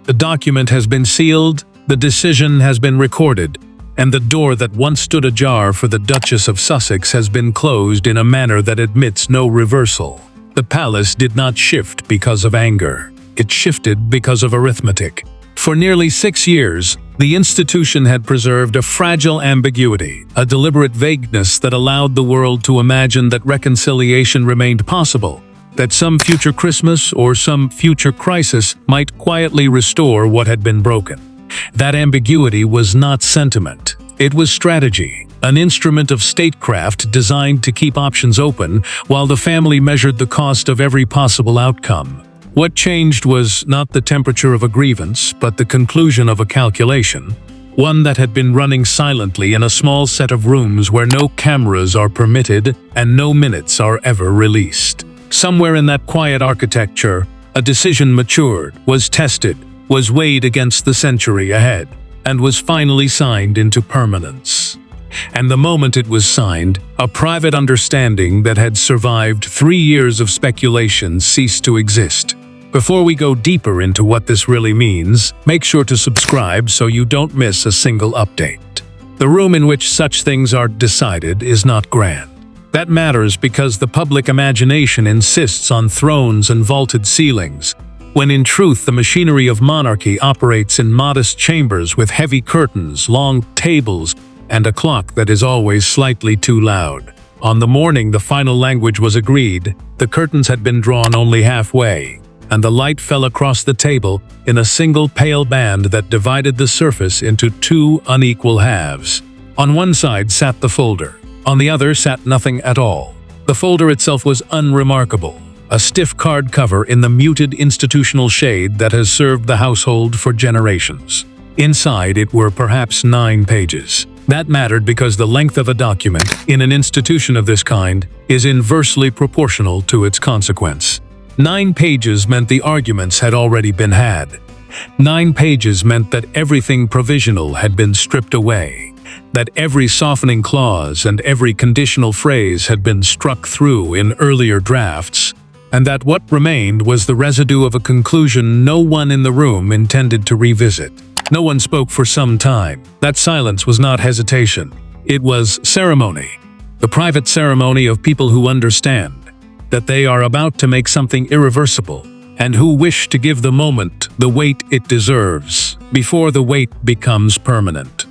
The document has been sealed, the decision has been recorded, and the door that once stood ajar for the Duchess of Sussex has been closed in a manner that admits no reversal. The palace did not shift because of anger. It shifted because of arithmetic. For nearly 6 years, the institution had preserved a fragile ambiguity, a deliberate vagueness that allowed the world to imagine that reconciliation remained possible, that some future Christmas or some future crisis might quietly restore what had been broken. That ambiguity was not sentiment. It was strategy, an instrument of statecraft designed to keep options open while the family measured the cost of every possible outcome. What changed was not the temperature of a grievance, but the conclusion of a calculation, one that had been running silently in a small set of rooms where no cameras are permitted and no minutes are ever released. Somewhere in that quiet architecture, a decision matured, was tested, was weighed against the century ahead, and was finally signed into permanence. And the moment it was signed, a private understanding that had survived 3 years of speculation ceased to exist. Before we go deeper into what this really means, make sure to subscribe so you don't miss a single update. The room in which such things are decided is not grand. That matters because the public imagination insists on thrones and vaulted ceilings, when in truth the machinery of monarchy operates in modest chambers with heavy curtains, long tables, and a clock that is always slightly too loud. On the morning the final language was agreed, the curtains had been drawn only halfway, and the light fell across the table in a single pale band that divided the surface into 2 unequal halves. On one side sat the folder, on the other sat nothing at all. The folder itself was unremarkable, a stiff card cover in the muted institutional shade that has served the household for generations. Inside it were perhaps 9 pages. That mattered because the length of a document, in an institution of this kind, is inversely proportional to its consequence. 9 pages meant the arguments had already been had. 9 pages meant that everything provisional had been stripped away, that every softening clause and every conditional phrase had been struck through in earlier drafts, and that what remained was the residue of a conclusion no one in the room intended to revisit. No one spoke for some time. That silence was not hesitation. It was ceremony. The private ceremony of people who understand that they are about to make something irreversible, and who wish to give the moment the weight it deserves, before the weight becomes permanent.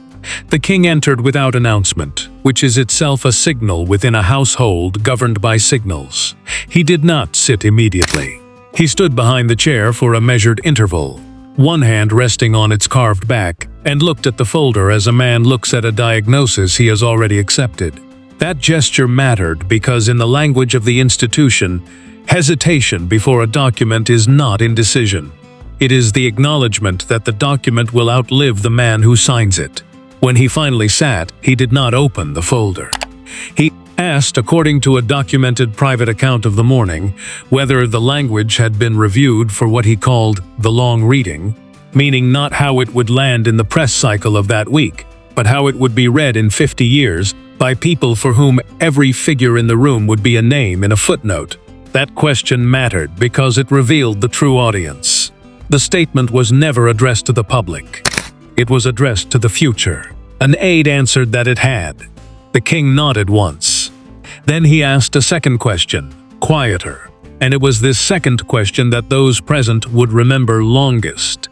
The king entered without announcement, which is itself a signal within a household governed by signals. He did not sit immediately. He stood behind the chair for a measured interval, one hand resting on its carved back, and looked at the folder as a man looks at a diagnosis he has already accepted. That gesture mattered because in the language of the institution, hesitation before a document is not indecision. It is the acknowledgement that the document will outlive the man who signs it. When he finally sat, he did not open the folder. He asked, according to a documented private account of the morning, whether the language had been reviewed for what he called the long reading, meaning not how it would land in the press cycle of that week, but how it would be read in 50 years by people for whom every figure in the room would be a name in a footnote. That question mattered because it revealed the true audience. The statement was never addressed to the public. It was addressed to the future. An aide answered that it had. The king nodded once. Then he asked a second question, quieter, and it was this second question that those present would remember longest.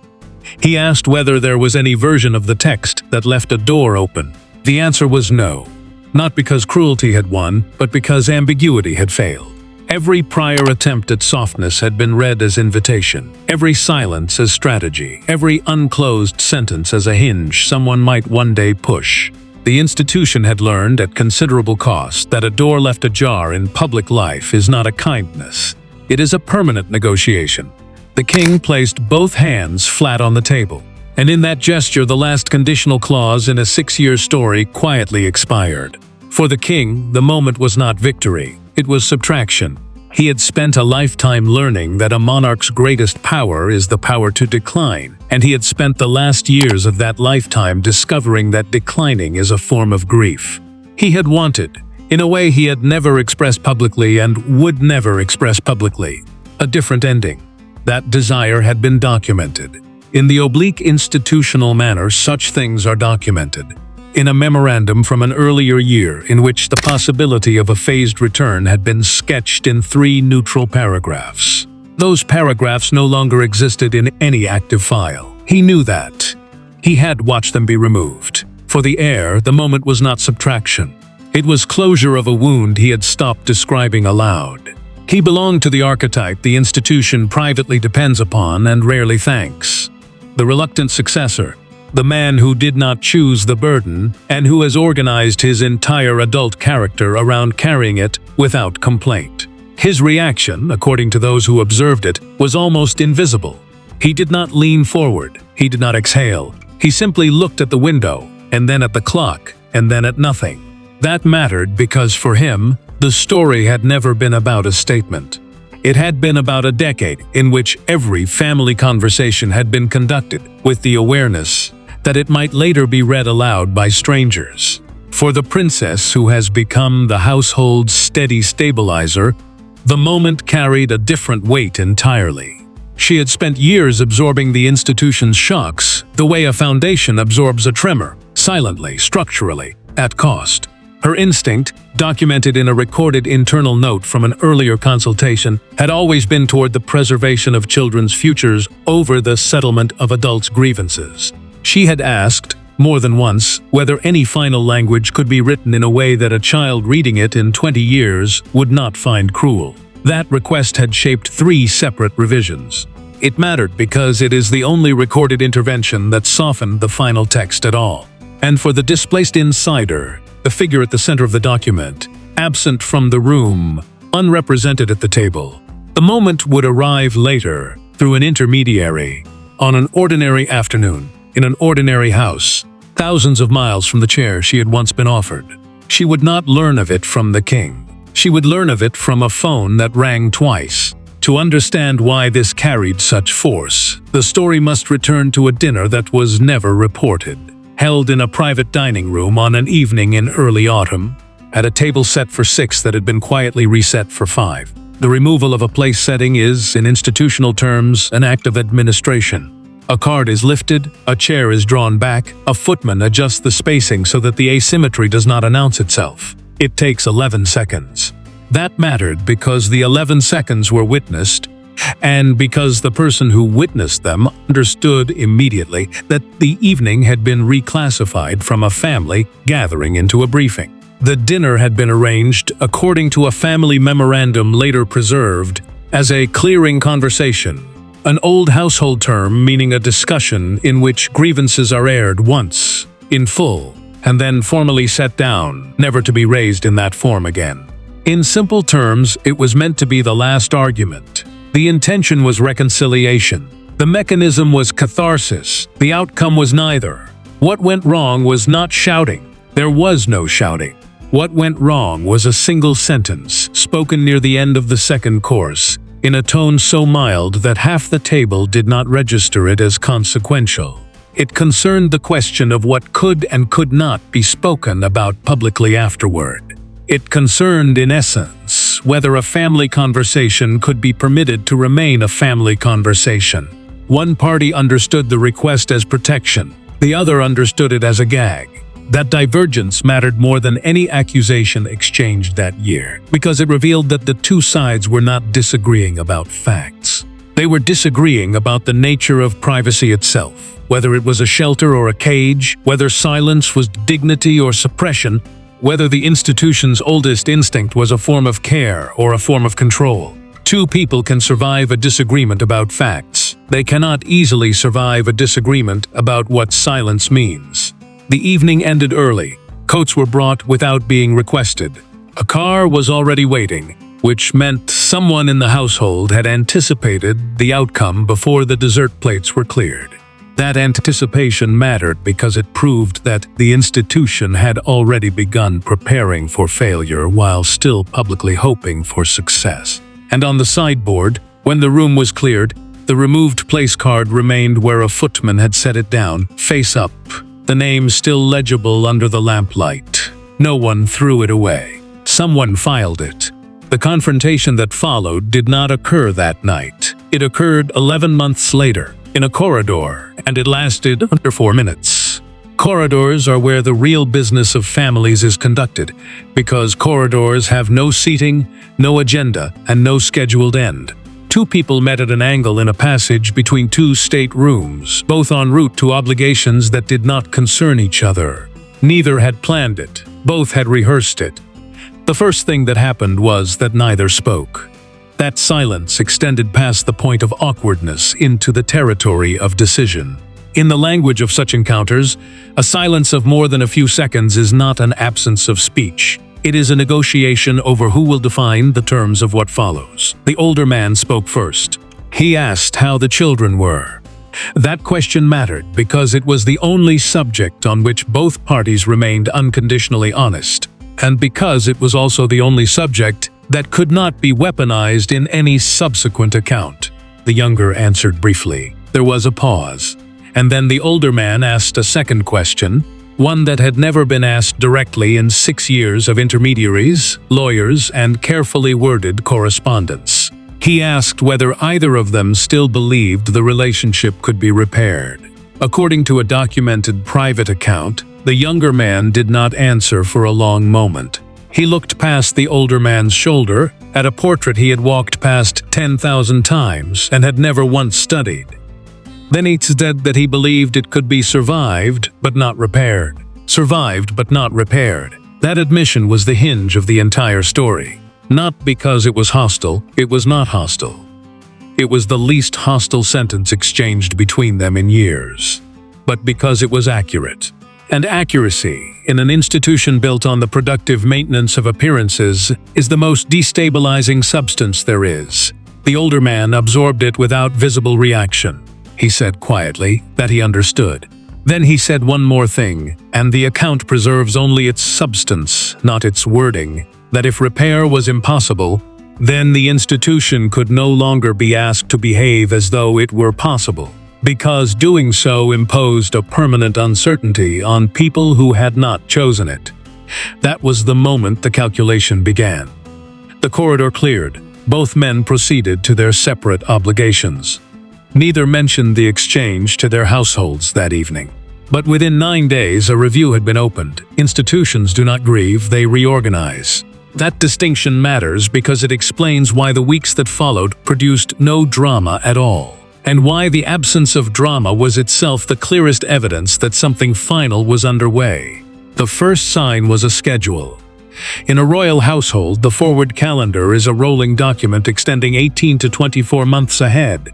He asked whether there was any version of the text that left a door open. The answer was no, not because cruelty had won, but because ambiguity had failed. Every prior attempt at softness had been read as invitation, every silence as strategy, every unclosed sentence as a hinge someone might one day push. The institution had learned at considerable cost that a door left ajar in public life is not a kindness. It is a permanent negotiation. The king placed both hands flat on the table, and in that gesture the last conditional clause in a 6-year story quietly expired. For the king, the moment was not victory. It was subtraction. He had spent a lifetime learning that a monarch's greatest power is the power to decline, and he had spent the last years of that lifetime discovering that declining is a form of grief. He had wanted, in a way he had never expressed publicly and would never express publicly, a different ending. That desire had been documented. In the oblique institutional manner, such things are documented in a memorandum from an earlier year in which the possibility of a phased return had been sketched in 3 neutral paragraphs. Those paragraphs no longer existed in any active file. He knew that. He had watched them be removed. For the heir, the moment was not subtraction. It was closure of a wound he had stopped describing aloud. He belonged to the archetype the institution privately depends upon and rarely thanks. The reluctant successor, the man who did not choose the burden and who has organized his entire adult character around carrying it without complaint. His reaction, according to those who observed it, was almost invisible. He did not lean forward, he did not exhale. He simply looked at the window, and then at the clock, and then at nothing. That mattered because for him, the story had never been about a statement. It had been about a decade in which every family conversation had been conducted with the awareness that it might later be read aloud by strangers. For the princess who has become the household's steady stabilizer, the moment carried a different weight entirely. She had spent years absorbing the institution's shocks, the way a foundation absorbs a tremor, silently, structurally, at cost. Her instinct, documented in a recorded internal note from an earlier consultation, had always been toward the preservation of children's futures over the settlement of adults' grievances. She had asked, more than once, whether any final language could be written in a way that a child reading it in 20 years would not find cruel. That request had shaped 3 separate revisions. It mattered because it is the only recorded intervention that softened the final text at all. And for the displaced insider, the figure at the center of the document, absent from the room, unrepresented at the table, the moment would arrive later, through an intermediary, on an ordinary afternoon, in an ordinary house, thousands of miles from the chair she had once been offered. She would not learn of it from the king. She would learn of it from a phone that rang twice. To understand why this carried such force, the story must return to a dinner that was never reported. Held in a private dining room on an evening in early autumn, at a table set for 6 that had been quietly reset for 5. The removal of a place setting is, in institutional terms, an act of administration. A card is lifted, a chair is drawn back, a footman adjusts the spacing so that the asymmetry does not announce itself. It takes 11 seconds. That mattered because the 11 seconds were witnessed, and because the person who witnessed them understood immediately that the evening had been reclassified from a family gathering into a briefing. The dinner had been arranged according to a family memorandum later preserved as a clearing conversation, an old household term meaning a discussion in which grievances are aired once, in full, and then formally set down, never to be raised in that form again. In simple terms, it was meant to be the last argument. The intention was reconciliation. The mechanism was catharsis. The outcome was neither. What went wrong was not shouting. There was no shouting. What went wrong was a single sentence, spoken near the end of the second course, in a tone so mild that half the table did not register it as consequential. It concerned the question of what could and could not be spoken about publicly afterward. It concerned, in essence, whether a family conversation could be permitted to remain a family conversation. One party understood the request as protection, the other understood it as a gag. That divergence mattered more than any accusation exchanged that year, because it revealed that the 2 sides were not disagreeing about facts. They were disagreeing about the nature of privacy itself, whether it was a shelter or a cage, whether silence was dignity or suppression, whether the institution's oldest instinct was a form of care or a form of control. 2 people can survive a disagreement about facts. They cannot easily survive a disagreement about what silence means. The evening ended early. Coats were brought without being requested. A car was already waiting, which meant someone in the household had anticipated the outcome before the dessert plates were cleared. That anticipation mattered because it proved that the institution had already begun preparing for failure while still publicly hoping for success. And on the sideboard, when the room was cleared, the removed place card remained where a footman had set it down, face up, the name still legible under the lamplight. No one threw it away. Someone filed it. The confrontation that followed did not occur that night. It occurred 11 months later, in a corridor, and it lasted under 4 minutes. Corridors are where the real business of families is conducted, because corridors have no seating, no agenda, and no scheduled end. Two people met at an angle in a passage between two state rooms, both en route to obligations that did not concern each other. Neither had planned it, both had rehearsed it. The first thing that happened was that neither spoke. That silence extended past the point of awkwardness into the territory of decision. In the language of such encounters, a silence of more than a few seconds is not an absence of speech. It is a negotiation over who will define the terms of what follows. The older man spoke first. He asked how the children were. That question mattered because it was the only subject on which both parties remained unconditionally honest, and because it was also the only subject that could not be weaponized in any subsequent account. The younger answered briefly. There was a pause. And then the older man asked a second question, one that had never been asked directly in 6 years of intermediaries, lawyers, and carefully worded correspondence. He asked whether either of them still believed the relationship could be repaired. According to a documented private account, the younger man did not answer for a long moment. He looked past the older man's shoulder at a portrait he had walked past 10,000 times and had never once studied. Then he said that he believed it could be survived, but not repaired. Survived, but not repaired. That admission was the hinge of the entire story. Not because it was hostile, it was not hostile. It was the least hostile sentence exchanged between them in years. But because it was accurate. And accuracy, in an institution built on the productive maintenance of appearances, is the most destabilizing substance there is. The older man absorbed it without visible reaction. He said quietly that he understood. Then he said one more thing, and the account preserves only its substance, not its wording, that if repair was impossible, then the institution could no longer be asked to behave as though it were possible, because doing so imposed a permanent uncertainty on people who had not chosen it. That was the moment the calculation began. The corridor cleared. Both men proceeded to their separate obligations. Neither mentioned the exchange to their households that evening. But within 9 days, a review had been opened. Institutions do not grieve, they reorganize. That distinction matters because it explains why the weeks that followed produced no drama at all, and why the absence of drama was itself the clearest evidence that something final was underway. The first sign was a schedule. In a royal household, the forward calendar is a rolling document extending 18 to 24 months ahead,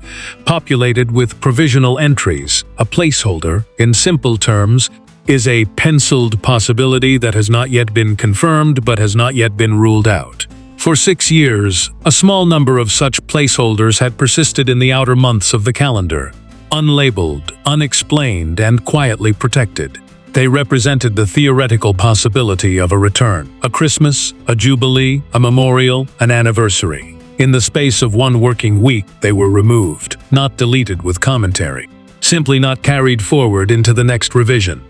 populated with provisional entries. A placeholder, in simple terms, is a penciled possibility that has not yet been confirmed but has not yet been ruled out. For 6 years, a small number of such placeholders had persisted in the outer months of the calendar, unlabeled, unexplained, and quietly protected. They represented the theoretical possibility of a return, a Christmas, a jubilee, a memorial, an anniversary. In the space of 1 working week, they were removed, not deleted with commentary, simply not carried forward into the next revision.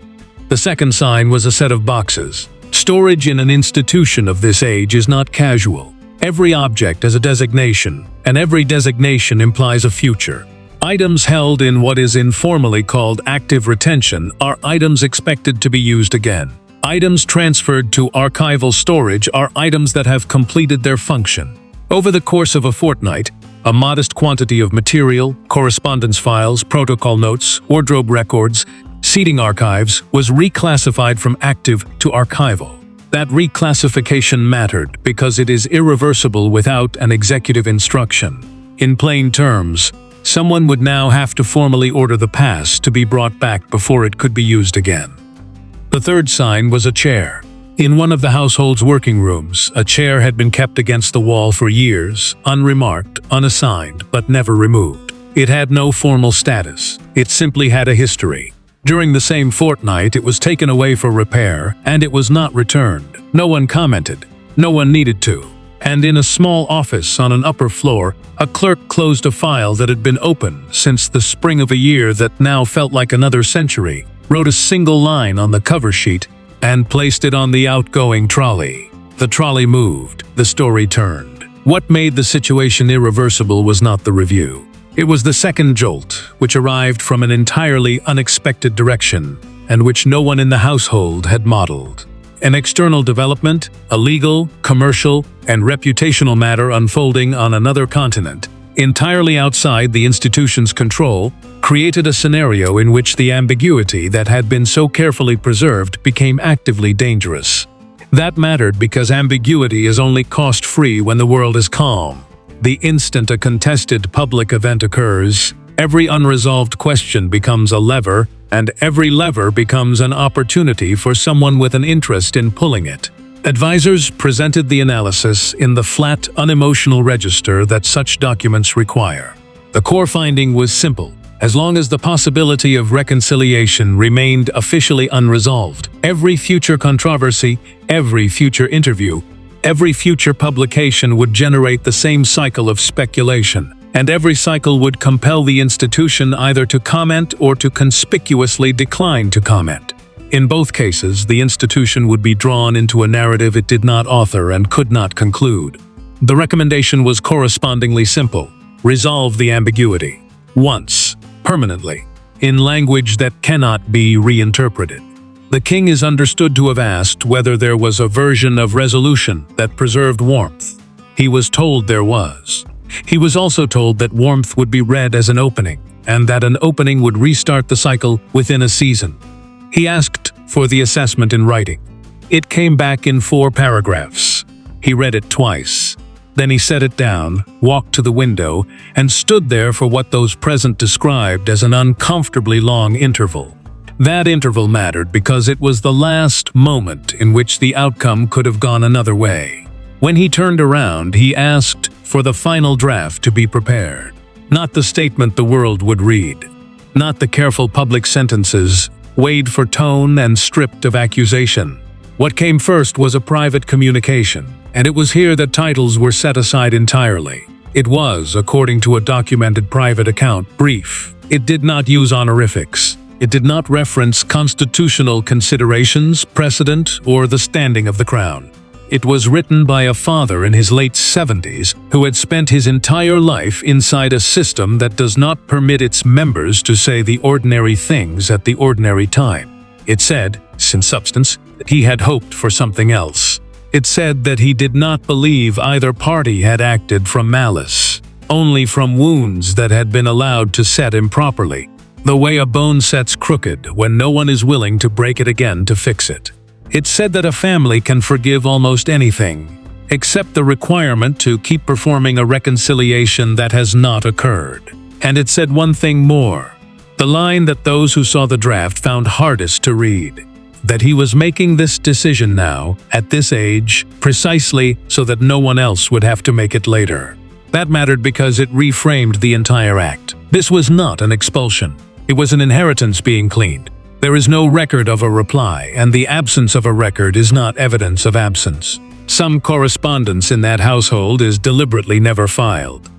The second sign was a set of boxes. Storage in an institution of this age is not casual. Every object has a designation, and every designation implies a future. Items held in what is informally called active retention are items expected to be used again. Items transferred to archival storage are items that have completed their function. Over the course of a fortnight, a modest quantity of material, correspondence files, protocol notes, wardrobe records, seating archives was reclassified from active to archival. That reclassification mattered because it is irreversible without an executive instruction. In plain terms, someone would now have to formally order the past to be brought back before it could be used again. The third sign was a chair. In one of the household's working rooms, a chair had been kept against the wall for years, unremarked, unassigned, but never removed. It had no formal status. It simply had a history. During the same fortnight, it was taken away for repair, and it was not returned. No one commented. No one needed to. And in a small office on an upper floor, a clerk closed a file that had been open since the spring of a year that now felt like another century, wrote a single line on the cover sheet, and placed it on the outgoing trolley. The trolley moved. The story turned. What made the situation irreversible was not the review. It was the second jolt, which arrived from an entirely unexpected direction, and which no one in the household had modeled. An external development, a legal, commercial, and reputational matter unfolding on another continent, entirely outside the institution's control, created a scenario in which the ambiguity that had been so carefully preserved became actively dangerous. That mattered because ambiguity is only cost-free when the world is calm. The instant a contested public event occurs, every unresolved question becomes a lever, and every lever becomes an opportunity for someone with an interest in pulling it. Advisors presented the analysis in the flat, unemotional register that such documents require. The core finding was simple. As long as the possibility of reconciliation remained officially unresolved, every future controversy, every future interview, every future publication would generate the same cycle of speculation, and every cycle would compel the institution either to comment or to conspicuously decline to comment. In both cases, the institution would be drawn into a narrative it did not author and could not conclude. The recommendation was correspondingly simple: resolve the ambiguity. Once, permanently, in language that cannot be reinterpreted. The king is understood to have asked whether there was a version of resolution that preserved warmth. He was told there was. He was also told that warmth would be read as an opening, and that an opening would restart the cycle within a season. He asked for the assessment in writing. It came back in 4 paragraphs. He read it twice. Then he set it down, walked to the window, and stood there for what those present described as an uncomfortably long interval. That interval mattered because it was the last moment in which the outcome could have gone another way. When he turned around, he asked for the final draft to be prepared. Not the statement the world would read. Not the careful public sentences, weighed for tone and stripped of accusation. What came first was a private communication, and it was here that titles were set aside entirely. It was, according to a documented private account, brief. It did not use honorifics. It did not reference constitutional considerations, precedent, or the standing of the crown. It was written by a father in his late 70s who had spent his entire life inside a system that does not permit its members to say the ordinary things at the ordinary time. It said, in substance, that he had hoped for something else. It said that he did not believe either party had acted from malice, only from wounds that had been allowed to set improperly, the way a bone sets crooked when no one is willing to break it again to fix it. It said that a family can forgive almost anything, except the requirement to keep performing a reconciliation that has not occurred. And it said one thing more, the line that those who saw the draft found hardest to read, that he was making this decision now, at this age, precisely so that no one else would have to make it later. That mattered because it reframed the entire act. This was not an expulsion. It was an inheritance being cleaned. There is no record of a reply, and the absence of a record is not evidence of absence. Some correspondence in that household is deliberately never filed.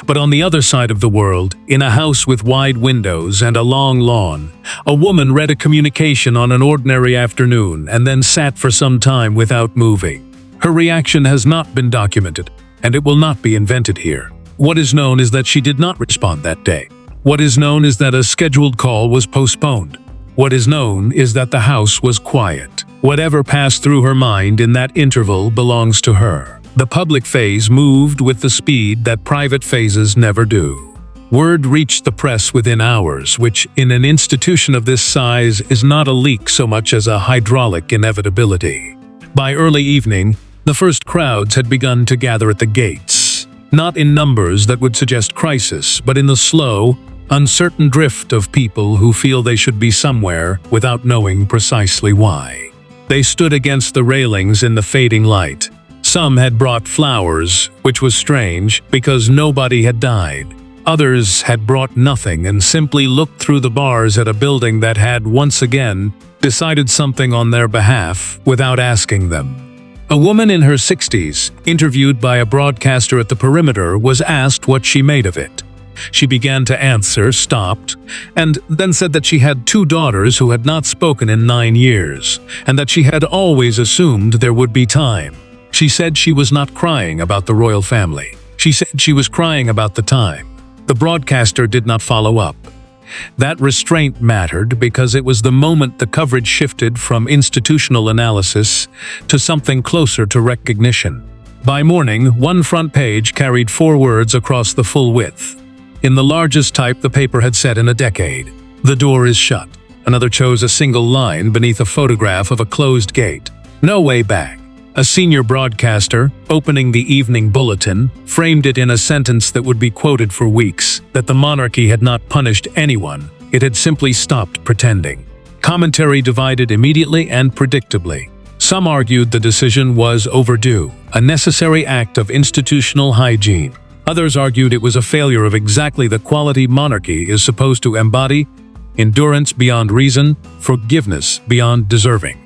But on the other side of the world, in a house with wide windows and a long lawn, a woman read a communication on an ordinary afternoon and then sat for some time without moving. Her reaction has not been documented, and it will not be invented here. What is known is that she did not respond that day. What is known is that a scheduled call was postponed. What is known is that the house was quiet. Whatever passed through her mind in that interval belongs to her. The public phase moved with the speed that private phases never do. Word reached the press within hours, which, in an institution of this size, is not a leak so much as a hydraulic inevitability. By early evening, the first crowds had begun to gather at the gates, not in numbers that would suggest crisis, but in the slow, uncertain drift of people who feel they should be somewhere without knowing precisely why. They stood against the railings in the fading light. Some had brought flowers, which was strange, because nobody had died. Others had brought nothing and simply looked through the bars at a building that had, once again, decided something on their behalf without asking them. A woman in her 60s, interviewed by a broadcaster at the perimeter, was asked what she made of it. She began to answer, stopped, and then said that she had 2 daughters who had not spoken in 9 years, and that she had always assumed there would be time. She said she was not crying about the royal family. She said she was crying about the time. The broadcaster did not follow up. That restraint mattered because it was the moment the coverage shifted from institutional analysis to something closer to recognition. By morning, one front page carried 4 words across the full width. In the largest type the paper had said in a decade, "The door is shut." Another chose a single line beneath a photograph of a closed gate. "No way back." A senior broadcaster, opening the evening bulletin, framed it in a sentence that would be quoted for weeks, that the monarchy had not punished anyone, it had simply stopped pretending. Commentary divided immediately and predictably. Some argued the decision was overdue, a necessary act of institutional hygiene. Others argued it was a failure of exactly the quality monarchy is supposed to embody: endurance beyond reason, forgiveness beyond deserving.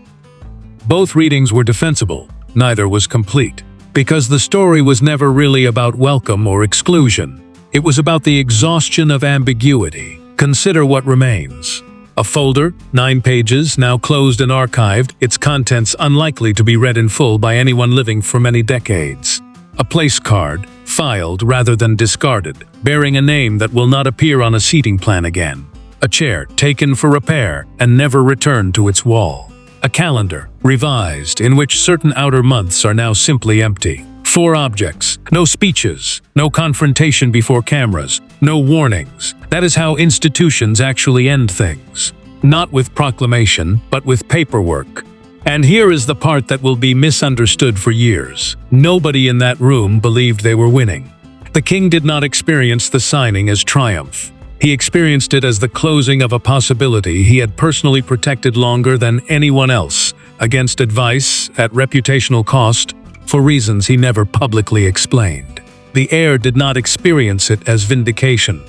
Both readings were defensible, neither was complete, because the story was never really about welcome or exclusion. It was about the exhaustion of ambiguity. Consider what remains. A folder, 9 pages, now closed and archived, its contents unlikely to be read in full by anyone living for many decades. A place card, filed rather than discarded, bearing a name that will not appear on a seating plan again. A chair taken for repair and never returned to its wall. A calendar, revised, in which certain outer months are now simply empty. 4 objects, no speeches, no confrontation before cameras, no warnings. That is how institutions actually end things. Not with proclamation, but with paperwork. And here is the part that will be misunderstood for years. Nobody in that room believed they were winning. The king did not experience the signing as triumph. He experienced it as the closing of a possibility he had personally protected longer than anyone else, against advice, at reputational cost, for reasons he never publicly explained. The heir did not experience it as vindication.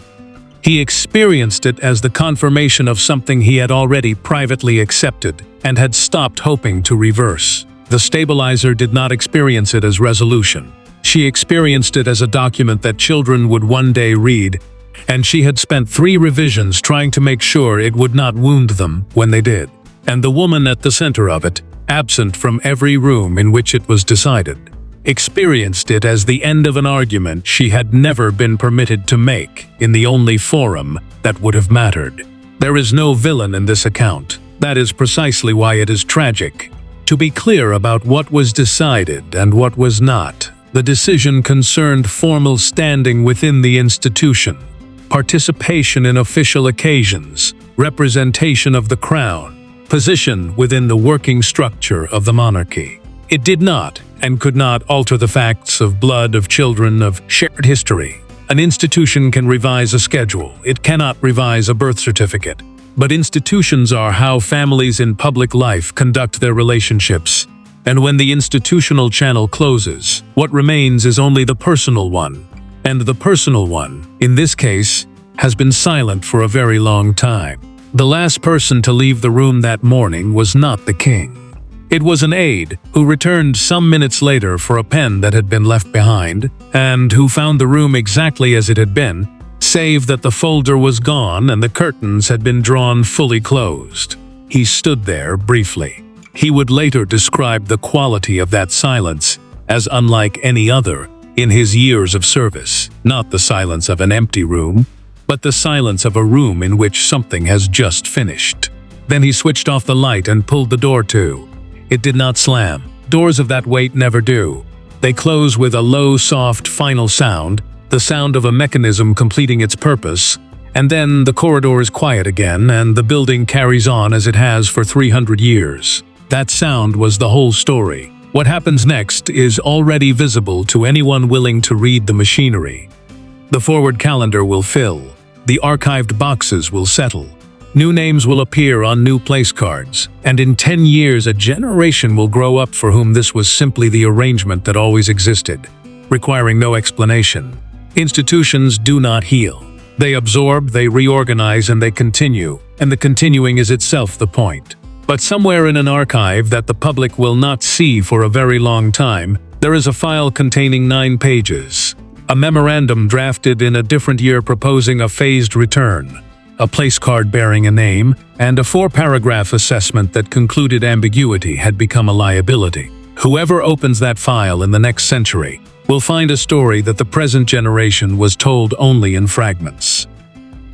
He experienced it as the confirmation of something he had already privately accepted and had stopped hoping to reverse. The stabilizer did not experience it as resolution. She experienced it as a document that children would one day read, and she had spent 3 revisions trying to make sure it would not wound them when they did. And the woman at the center of it, absent from every room in which it was decided, experienced it as the end of an argument she had never been permitted to make in the only forum that would have mattered. There is no villain in this account. That is precisely why it is tragic. To be clear about what was decided and what was not, the decision concerned formal standing within the institution, participation in official occasions, representation of the crown, position within the working structure of the monarchy. It did not and could not alter the facts of blood, of children, of shared history. An institution can revise a schedule. It cannot revise a birth certificate. But institutions are how families in public life conduct their relationships. And when the institutional channel closes, what remains is only the personal one. And the personal one, in this case, has been silent for a very long time. The last person to leave the room that morning was not the king. It was an aide who returned some minutes later for a pen that had been left behind, and who found the room exactly as it had been, save that the folder was gone and the curtains had been drawn fully closed. He stood there briefly. He would later describe the quality of that silence as unlike any other in his years of service. Not the silence of an empty room, but the silence of a room in which something has just finished. Then he switched off the light and pulled the door to. It did not slam. Doors of that weight never do. They close with a low, soft, final sound, the sound of a mechanism completing its purpose, and then the corridor is quiet again and the building carries on as it has for 300 years. That sound was the whole story. What happens next is already visible to anyone willing to read the machinery. The forward calendar will fill. The archived boxes will settle. New names will appear on new place cards, and in 10 years a generation will grow up for whom this was simply the arrangement that always existed, requiring no explanation. Institutions do not heal. They absorb, they reorganize, and they continue, and the continuing is itself the point. But somewhere in an archive that the public will not see for a very long time, there is a file containing 9 pages, a memorandum drafted in a different year proposing a phased return, a place card bearing a name, and a 4-paragraph assessment that concluded ambiguity had become a liability. Whoever opens that file in the next century will find a story that the present generation was told only in fragments.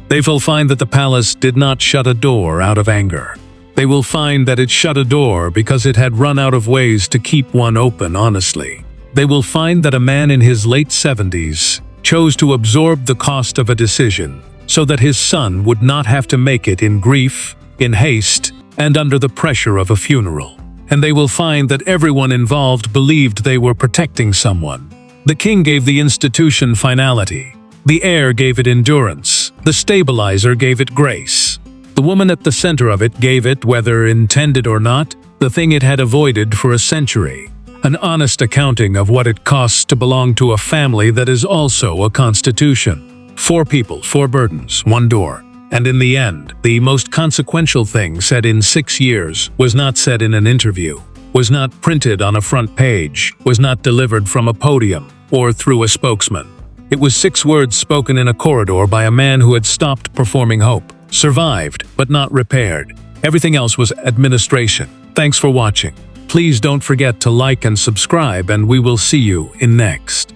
They will find that the palace did not shut a door out of anger. They will find that it shut a door because it had run out of ways to keep one open honestly. They will find that a man in his late 70s chose to absorb the cost of a decision so that his son would not have to make it in grief, in haste, and under the pressure of a funeral. And they will find that everyone involved believed they were protecting someone. The king gave the institution finality. The heir gave it endurance. The stabilizer gave it grace. The woman at the center of it gave it, whether intended or not, the thing it had avoided for a century. An honest accounting of what it costs to belong to a family that is also a constitution. 4 people, 4 burdens, 1 door. And in the end, the most consequential thing said in 6 years was not said in an interview, was not printed on a front page, was not delivered from a podium or through a spokesman. It was 6 words spoken in a corridor by a man who had stopped performing hope, survived but not repaired. Everything else was administration. Thanks for watching. Please don't forget to like and subscribe, and we will see you in next.